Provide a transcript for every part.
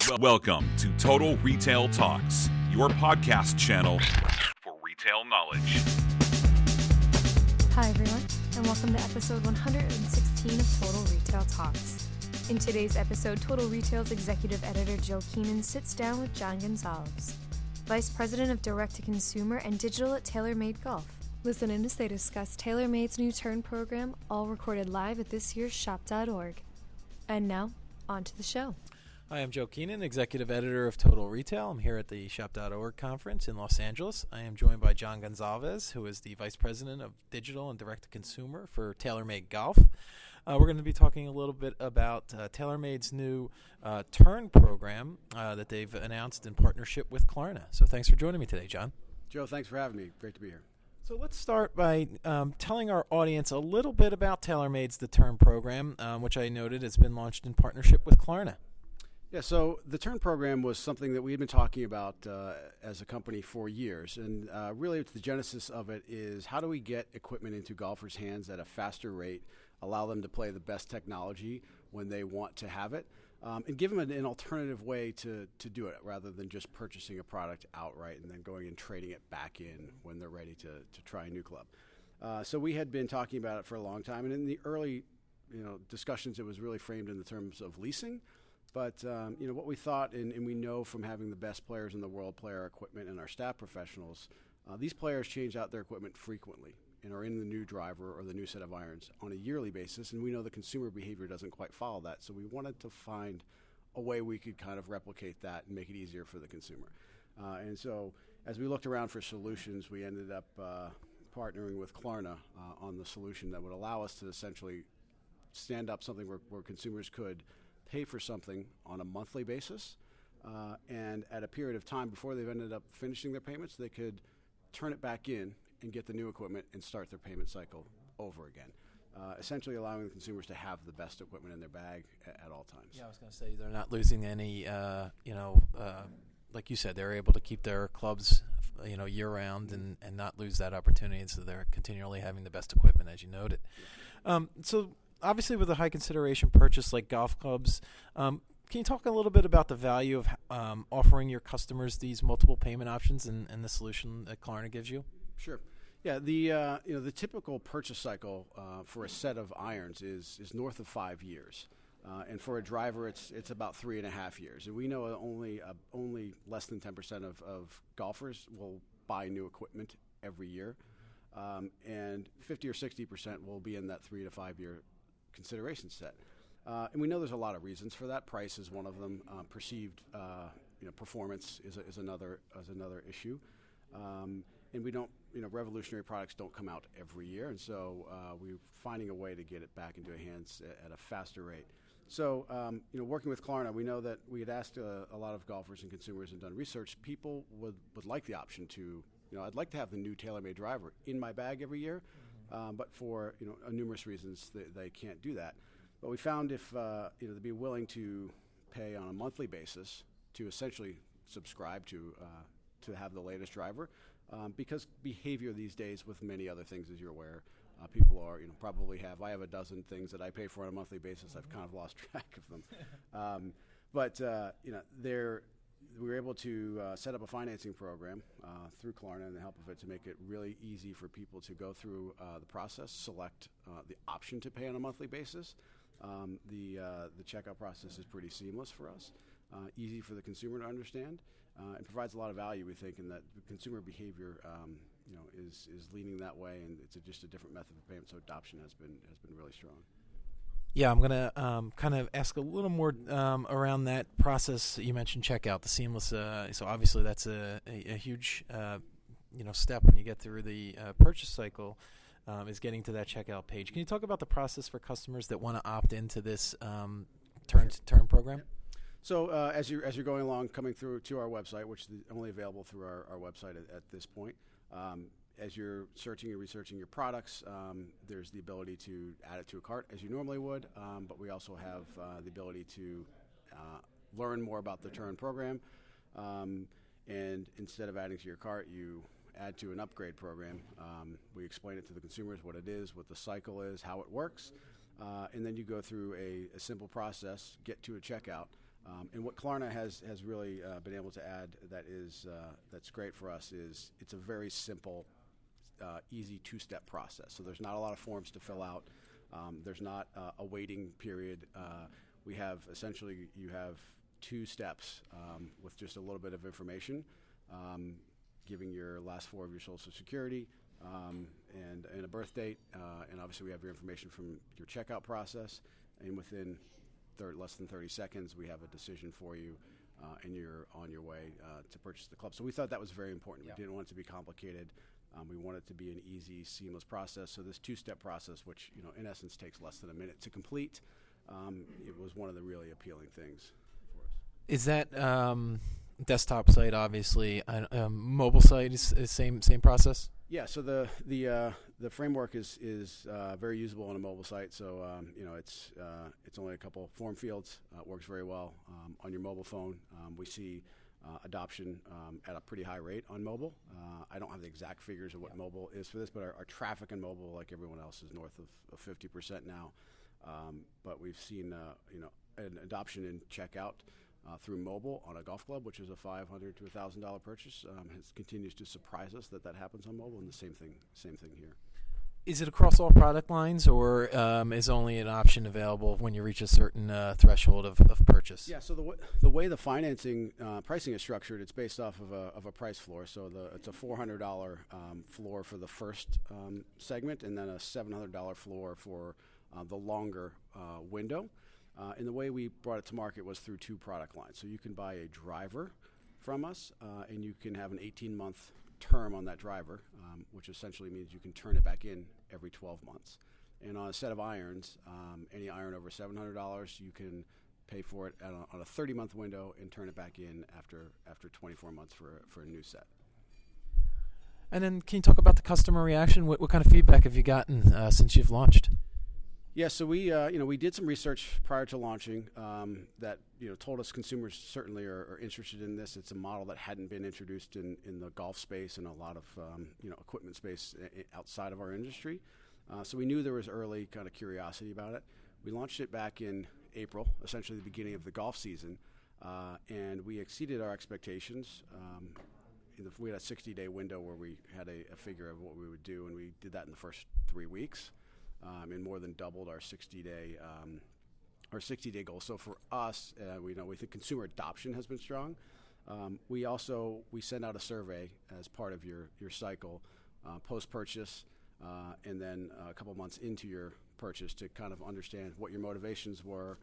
Welcome to Total Retail Talks, your podcast channel for retail knowledge. Hi everyone, and welcome to episode 116 of Total Retail Talks. In today's episode, Total Retail's executive editor Joe Keenan sits down with John Gonsalves, Vice President of Direct-to-Consumer and Digital at TaylorMade Golf. Listen in as they discuss TaylorMade's new Turn program, all recorded live at this year's shop.org. And now, on to the show. Hi, I'm Joe Keenan, Executive Editor of Total Retail. I'm here at the Shop.org conference in Los Angeles. I am joined by John Gonsalves, who is the Vice President of Digital and Direct-to-Consumer for TaylorMade Golf. We're going to be talking a little bit about TaylorMade's new Turn program that they've announced in partnership with Klarna. So thanks for joining me today, John. Joe, thanks for having me. Great to be here. So let's start by telling our audience a little bit about TaylorMade's The Turn program, which I noted has been launched in partnership with Klarna. Yeah, so the Turn program was something that we had been talking about as a company for years. And really, the genesis of it is how do we get equipment into golfers' hands at a faster rate, allow them to play the best technology when they want to have it, and give them an alternative way to do it rather than just purchasing a product outright and then going and trading it back in when they're ready to try a new club. So we had been talking about it for a long time. And in the early discussions, it was really framed in the terms of leasing. But what we thought, and we know from having the best players in the world play our equipment and our staff professionals, these players change out their equipment frequently and are in the new driver or the new set of irons on a yearly basis. And we know the consumer behavior doesn't quite follow that. So we wanted to find a way we could kind of replicate that and make it easier for the consumer. And so as we looked around for solutions, we ended up partnering with Klarna on the solution that would allow us to essentially stand up something where consumers could pay for something on a monthly basis, and at a period of time before they've ended up finishing their payments, they could turn it back in and get the new equipment and start their payment cycle over again, essentially allowing the consumers to have the best equipment in their bag at all times. Yeah, I was going to say they're not losing any, like you said, they're able to keep their clubs, year-round and not lose that opportunity, and so they're continually having the best equipment, as you noted. So obviously, with a high consideration purchase like golf clubs, can you talk a little bit about the value of offering your customers these multiple payment options and the solution that Klarna gives you? Sure. Yeah, the typical purchase cycle for a set of irons is north of 5 years, and for a driver, it's about 3.5 years. And we know only less than 10% of golfers will buy new equipment every year, and 50 or 60% will be in that 3 to 5 year consideration set. And we know there's a lot of reasons for that. Price is one of them. Perceived performance is another issue. And we don't, revolutionary products don't come out every year. And so we're finding a way to get it back into hands at a faster rate. So, working with Klarna, we know that we had asked a lot of golfers and consumers and done research. People would like the option to, I'd like to have the new TaylorMade driver in my bag every year. But for numerous reasons, they can't do that. But we found if they'd be willing to pay on a monthly basis to essentially subscribe to have the latest driver, because behavior these days, with many other things, as you're aware, people are probably have. I have a dozen things that I pay for on a monthly basis. I've kind of lost track of them, but we were able to set up a financing program through Klarna and the help of it to make it really easy for people to go through the process, select the option to pay on a monthly basis. The checkout process is pretty seamless for us, easy for the consumer to understand, and provides a lot of value, we think, in that consumer behavior is leaning that way, and it's just a different method of payment, so adoption has been really strong. Yeah, I'm going to kind of ask a little more around that process. You mentioned checkout, the seamless. So obviously that's a huge step when you get through the purchase cycle, is getting to that checkout page. Can you talk about the process for customers that want to opt into this Turn program? So as you're going along, coming through to our website, which is only available through our website at this point, as you're searching and researching your products, there's the ability to add it to a cart as you normally would, but we also have the ability to learn more about the Turn program, and instead of adding to your cart, you add to an upgrade program. We explain it to the consumers what it is, what the cycle is, how it works, and then you go through a simple process, get to a checkout, And what Klarna has really been able to add that's great for us is it's a very simple, easy two-step process. So there's not a lot of forms to fill out. There's not a waiting period. We have essentially you have 2 steps with just a little bit of information, giving your last 4 of your Social Security and a birth date, and obviously we have your information from your checkout process, and within less than 30 seconds we have a decision for you, and you're on your way to purchase the club. So we thought that was very important. We didn't want it to be complicated. We want it to be an easy, seamless process. So this 2-step process, which in essence takes less than a minute to complete, it was one of the really appealing things for us. Is that desktop site obviously mobile site is same process? Yeah. So the framework is very usable on a mobile site. So it's only a couple form fields. It works very well on your mobile phone. We see adoption at a pretty high rate on mobile. I don't have the exact figures of what mobile is for this, but our traffic in mobile, like everyone else, is north of 50% now. But we've seen an adoption in checkout through mobile on a golf club, which is a $500 to $1,000 purchase. Continues to surprise us that happens on mobile, and the same thing here. Is it across all product lines, or is only an option available when you reach a certain threshold of purchase? Yeah, so the way the financing pricing is structured, it's based off of a price floor. So it's a $400 floor for the first segment, and then a $700 floor for the longer window. And the way we brought it to market was through 2 product lines. So you can buy a driver from us, and you can have an 18-month term on that driver, which essentially means you can turn it back in every 12 months. And on a set of irons, any iron over $700, you can pay for it on a 30-month window and turn it back in after 24 months for a new set. And then can you talk about the customer reaction? What kind of feedback have you gotten since you've launched? Yeah, so we did some research prior to launching that told us consumers certainly are interested in this. It's a model that hadn't been introduced in the golf space and a lot of equipment space outside of our industry. So we knew there was early kind of curiosity about it. We launched it back in April, essentially the beginning of the golf season, and we exceeded our expectations. We had a 60-day window where we had a figure of what we would do, and we did that in the first 3 weeks. And more than doubled our 60-day goal. So for us, we think consumer adoption has been strong. We send out a survey as part of your cycle post-purchase, and then a couple months into your purchase to kind of understand what your motivations were,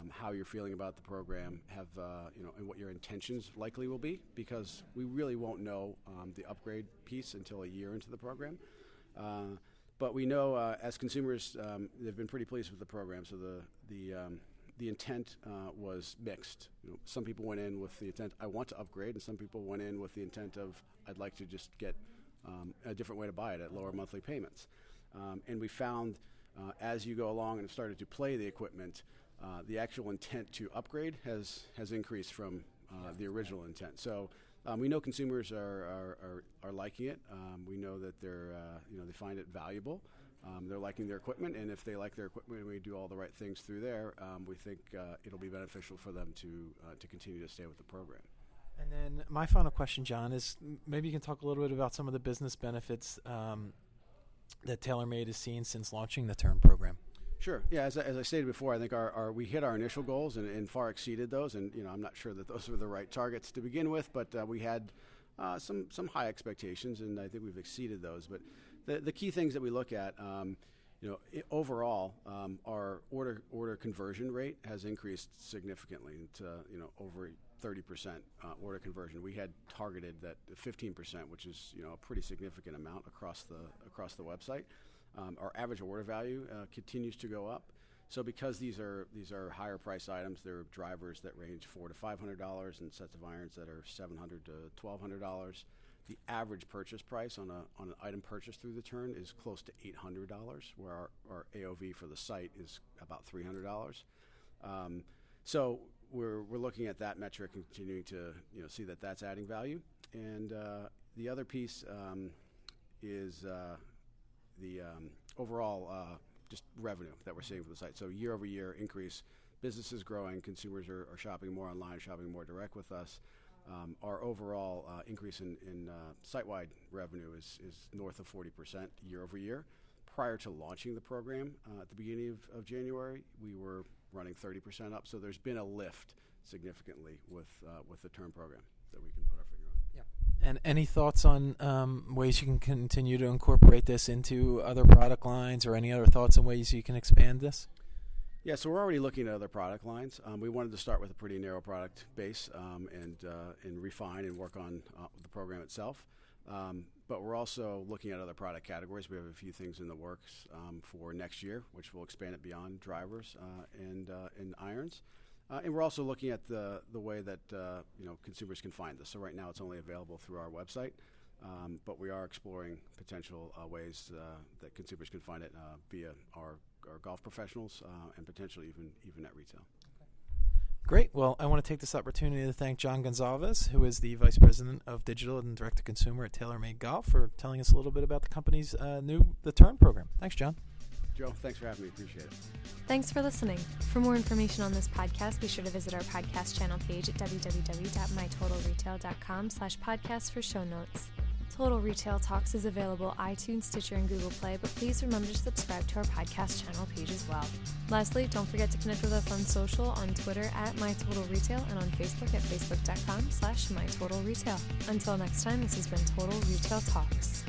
how you're feeling about the program, and what your intentions likely will be, because we really won't know the upgrade piece until a year into the program. But we know as consumers, they've been pretty pleased with the program. So the intent was mixed. Some people went in with the intent, I want to upgrade, and some people went in with the intent of, I'd like to just get a different way to buy it at lower monthly payments. And we found as you go along and started to play the equipment, the actual intent to upgrade has increased from the original intent. So we know consumers are liking it. We know that they find it valuable. They're liking their equipment, and if they like their equipment and we do all the right things through there, we think it'll be beneficial for them to continue to stay with the program. And then my final question, John, is maybe you can talk a little bit about some of the business benefits that TaylorMade has seen since launching the term program. Sure. Yeah, as I stated before, I think we hit our initial goals and far exceeded those. And I'm not sure that those were the right targets to begin with, but we had some high expectations, and I think we've exceeded those. But the key things that we look at, overall, our order conversion rate has increased significantly to over 30% order conversion. We had targeted that 15%, which is a pretty significant amount across the website. Our average order value continues to go up. So because these are higher price items, they're drivers that range $400 to $500 and sets of irons that are $700 to $1,200. The average purchase price on an item purchased through the turn is close to $800, where our AOV for the site is about $300. So we're looking at that metric and continuing to see that that's adding value. And the other piece is the overall just revenue that we're seeing for the site. So year over year increase business is growing, consumers are shopping more online, shopping more direct with us. Our overall increase in site-wide revenue is north of 40% year over year. Prior to launching the program at the beginning of January, we were running 30% up. So there's been a lift significantly with the term program that we can put our finger on. Yeah. And any thoughts on ways you can continue to incorporate this into other product lines, or any other thoughts on ways you can expand this? Yeah, so we're already looking at other product lines. We wanted to start with a pretty narrow product base and refine and work on the program itself. But we're also looking at other product categories. We have a few things in the works for next year, which will expand it beyond drivers and irons. And we're also looking at the way that consumers can find this. So right now it's only available through our website, but we are exploring potential ways that consumers can find it via our golf professionals and potentially even at retail. Great. Well, I want to take this opportunity to thank John Gonsalves, who is the Vice President of Digital and Direct-to-Consumer at TaylorMade Golf, for telling us a little bit about the company's the Turn program. Thanks, John. Joe, thanks for having me. Appreciate it. Thanks for listening. For more information on this podcast, be sure to visit our podcast channel page at www.mytotalretail.com/podcast for show notes. Total Retail Talks is available iTunes, Stitcher, and Google Play, but please remember to subscribe to our podcast channel page as well. Lastly, don't forget to connect with us on social, on Twitter at MyTotalRetail, and on Facebook at facebook.com/MyTotalRetail. Until next time, this has been Total Retail Talks.